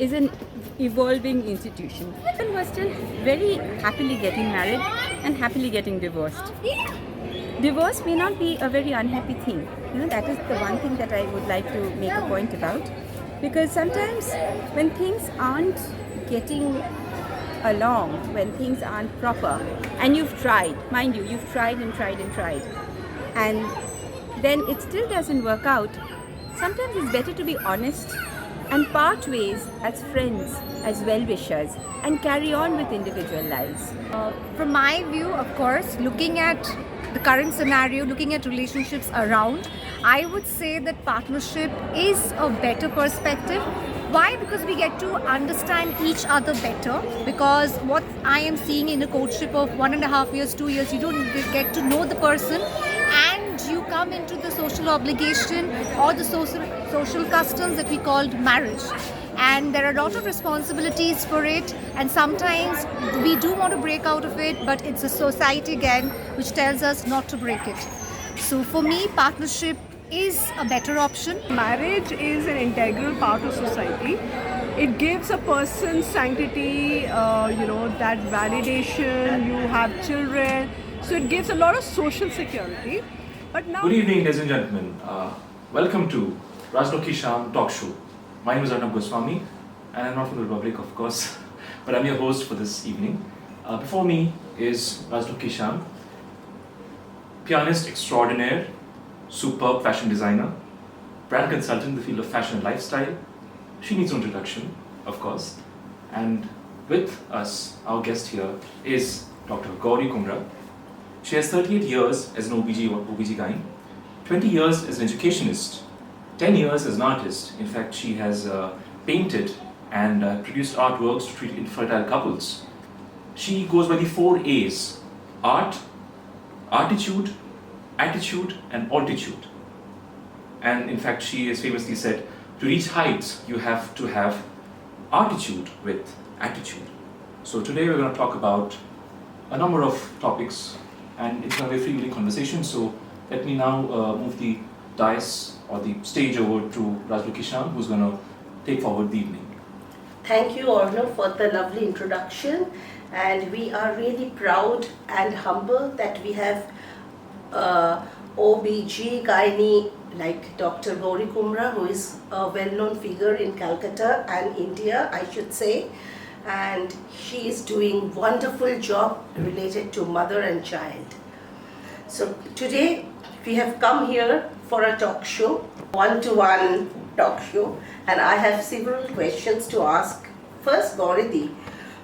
is an evolving institution. People were still very happily getting married and happily getting divorced. Divorce may not be a very unhappy thing. That is the one thing that I would like to make a point about. Because sometimes when things aren't getting along, when things aren't proper, and you've tried, mind you, you've tried and tried and tried, and then it still doesn't work out, sometimes it's better to be honest and part ways as friends, as well-wishers, and carry on with individual lives. From my view, of course, looking at the current scenario, looking at relationships around, I would say that partnership is a better perspective. Why? Because we get to understand each other better. Because what I am seeing in a courtship of 1.5 years, 2 years, you don't get to know the person, and you come into the social obligation or the social customs that we called marriage. And there are a lot of responsibilities for it, and sometimes we do want to break out of it, but it's a society again which tells us not to break it. So for me, partnership is a better option. Marriage is an integral part of society. It gives a person sanctity, that validation, you have children, so it gives a lot of social security. But now, Good evening, ladies and gentlemen. Welcome to Rajlakshmi Syam Talkshow. My name is Arnab Goswami, and I'm not from the Republic, of course, but I'm your host for this evening. Before me is Rajlakshmi Syam, pianist extraordinaire, superb fashion designer, brand consultant in the field of fashion and lifestyle. She needs no introduction, of course. And with us, our guest here is Dr. Gouri Kumra. She has 38 years as an OBGYN, 20 years as an educationist, 10 years as an artist. In fact, she has painted and produced artworks to treat infertile couples. She goes by the 4 A's: art, artitude, attitude, and altitude. And in fact, she has famously said, to reach heights, you have to have artitude with attitude. So today we're going to talk about a number of topics, and it's going to be a free-wheeling conversation. So let me now move the dais or the stage over to Rajlakshmi Syam, who's going to take forward the evening. Thank you, Arnab, for the lovely introduction. And we are really proud and humble that we have OB-GYN like Dr. Gouri Kumra, who is a well-known figure in Kolkata and India, I should say. And she is doing wonderful job related to mother and child. So today we have come here for a talk show, one-to-one talk show, and I have several questions to ask. First, Gauri,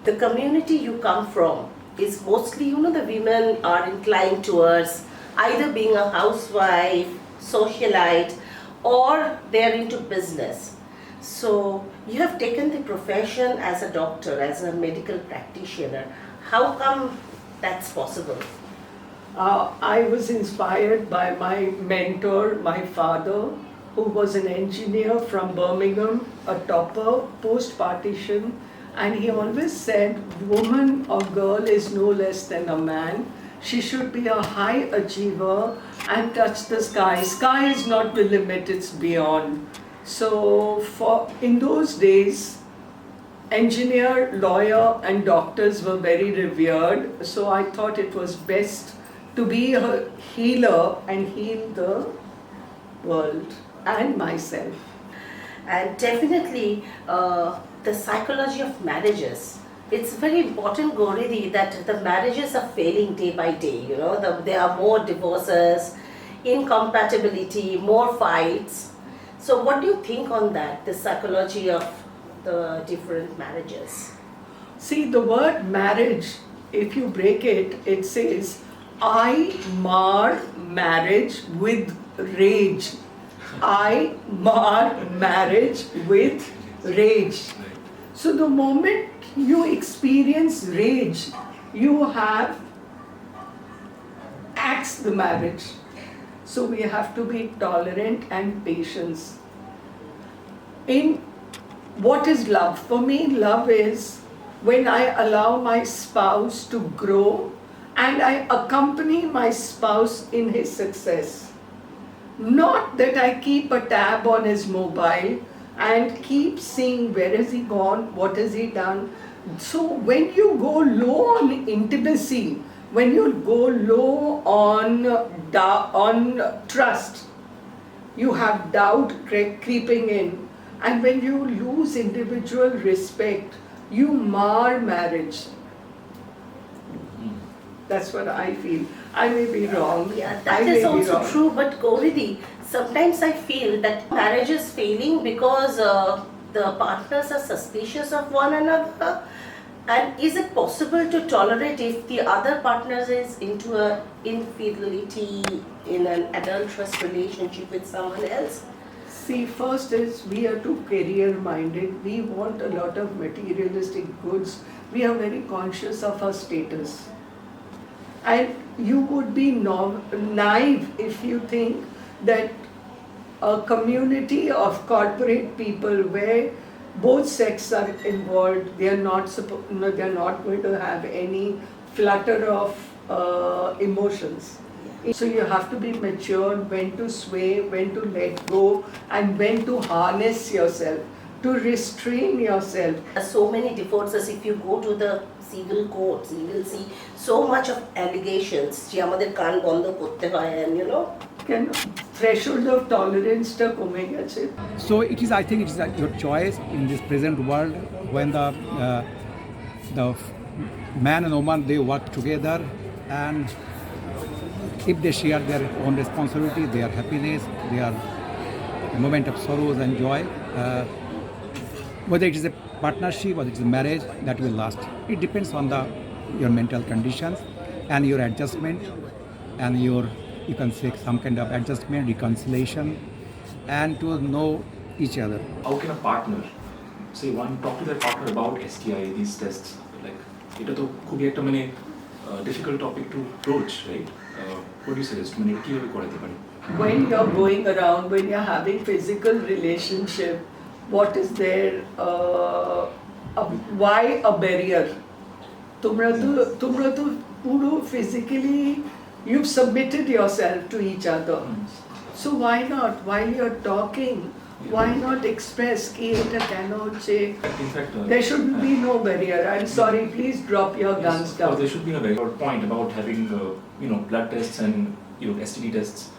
the community you come from is mostly, the women are inclined towards either being a housewife, socialite, or they're into business. So you have taken the profession as a doctor, as a medical practitioner. How come that's possible? I was inspired by my mentor, my father, who was an engineer from Birmingham, a topper, post-partition, and he always said, woman or girl is no less than a man. She should be a high achiever and touch the sky. Sky is not the limit, it's beyond. So in those days, engineer, lawyer, and doctors were very revered. So I thought it was best to be a healer and heal the world and myself. And definitely the psychology of marriages. It's very important, Gauri, that the marriages are failing day by day. There are more divorces, incompatibility, more fights. So what do you think on that, the psychology of the different marriages? See, the word marriage, if you break it, it says, I mar marriage with rage. I mar marriage with rage. So the moment you experience rage, you have axed the marriage. So we have to be tolerant and patient. In what is love? For me, love is when I allow my spouse to grow and I accompany my spouse in his success. Not that I keep a tab on his mobile and keep seeing where has he gone, what has he done. So when you go low on intimacy, when you go low on trust, you have doubt creeping in, and when you lose individual respect, you mar marriage. That's what I feel. I may be wrong. Yeah, that is also true. But Gauri, sometimes I feel that marriage is failing because the partners are suspicious of one another. And is it possible to tolerate if the other partner is into an infidelity, in an adulterous relationship with someone else? See, first is we are too career minded. We want a lot of materialistic goods. We are very conscious of our status. And you would be naive if you think that a community of corporate people where both sexes are involved, they are not going to have any flutter of emotions. So you have to be mature, when to sway, when to let go, and when to harness yourself, to restrain yourself. So many divorces, if you go to the civil courts, you will see so much of allegations. And Can threshold of tolerance ta kome geche. So I think it is your choice in this present world when the man and woman, they work together, and if they share their own responsibility, their happiness, their moment of sorrows and joy, whether it is a partnership, whether it is a marriage, that will last. It depends on your mental conditions and your adjustment and you can say some kind of adjustment, reconciliation, and to know each other. How can a partner, say one, talk to their partner about STI, these tests? Like, it is a difficult topic to broach, right? What do you suggest? When you're going around, when you're having physical relationship, what is there? Why a barrier? Tumra to puro physically, you've submitted yourself to each other. So why not? While you're talking, why not express ki eta cannot say? In fact, there should be no barrier. I'm sorry, please drop your guns down. There should be a very good point about having blood tests and STD tests.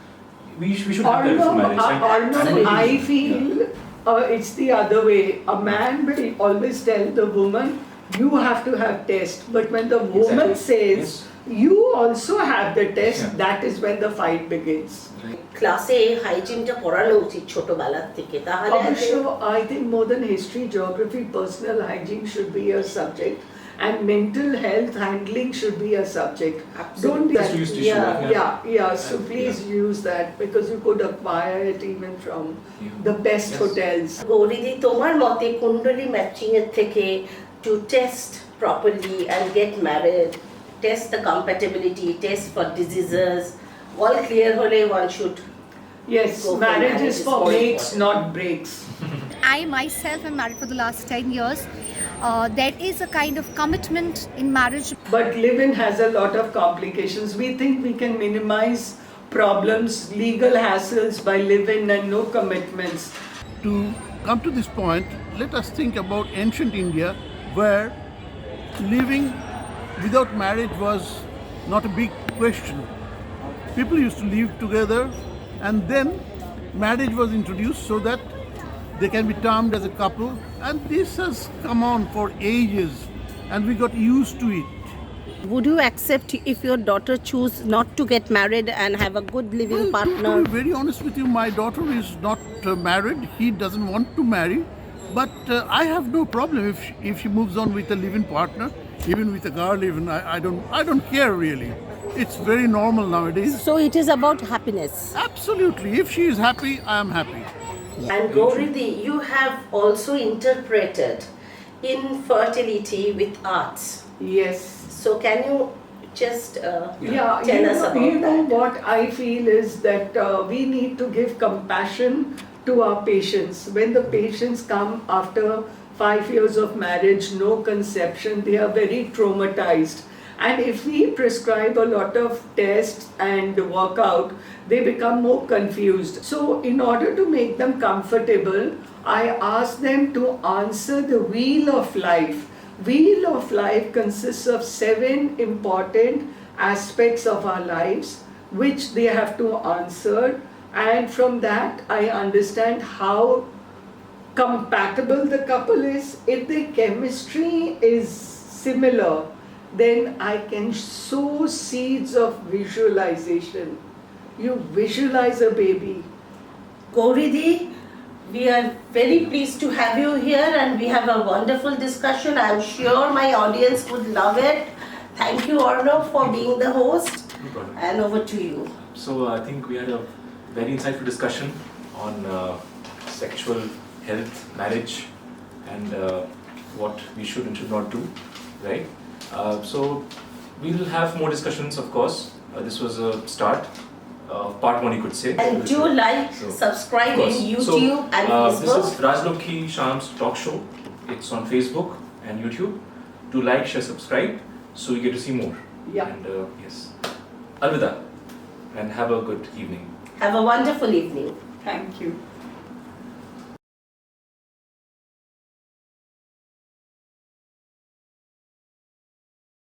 We should have that for marriage. Arnab, I feel it's the other way. A man will always tell the woman, you have to have test. But when the woman says, you also have the test, that is when the fight begins. Class A hygiene ta porano uchit choto belar theke tahale I think more than history, geography, personal hygiene should be a subject, and mental health handling should be a subject. Don't so please use that, because you could acquire it even from the best hotels. Gauri di, tomar mote kundali matching er theke to test properly and get married, test the compatibility, test for diseases, all clear hole one should. Yes, marriage is for makes, not breaks. I myself am married for the last 10 years. There is a kind of commitment in marriage. But live-in has a lot of complications. We think we can minimize problems, legal hassles by live-in and no commitments. To come to this point, let us think about ancient India, where living without marriage was not a big question. People used to live together, and then marriage was introduced so that they can be termed as a couple, and this has come on for ages and we got used to it. Would you accept if your daughter choose not to get married and have a good living partner? To be very honest with you, my daughter is not married. He doesn't want to marry, but I have no problem if she moves on with a living partner, even with a girl. Even I don't care really. It's very normal nowadays. So it is about happiness. Absolutely. If she is happy, I am happy. And Gauri, you have also interpreted infertility with arts. Yes. So can you just tell us about that? What I feel is that we need to give compassion to our patients. When the patients come after 5 years of marriage, no conception, they are very traumatized. And if we prescribe a lot of tests and workout, they become more confused. So in order to make them comfortable, I asked them to answer the Wheel of Life. Wheel of Life consists of 7 important aspects of our lives which they have to answer, and from that I understand how compatible the couple is. If the chemistry is similar, then I can sow seeds of visualization. You visualize a baby. Gouri Di, we are very pleased to have you here and we have a wonderful discussion. I'm sure my audience would love it. Thank you, Arnab, for being the host. No problem. And over to you. So I think we had a very insightful discussion on sexual health, marriage, and what we should and should not do, right? So we'll have more discussions, of course. This was a start, part 1, you could say. And do like, So, subscribe of in course. YouTube and This Facebook. is Rajlakshmi Syam's talk show. It's on Facebook and YouTube. Do like, share, subscribe, so you get to see more. Yeah. And yes, Alvida, and have a good evening. Have a wonderful evening. Thank you.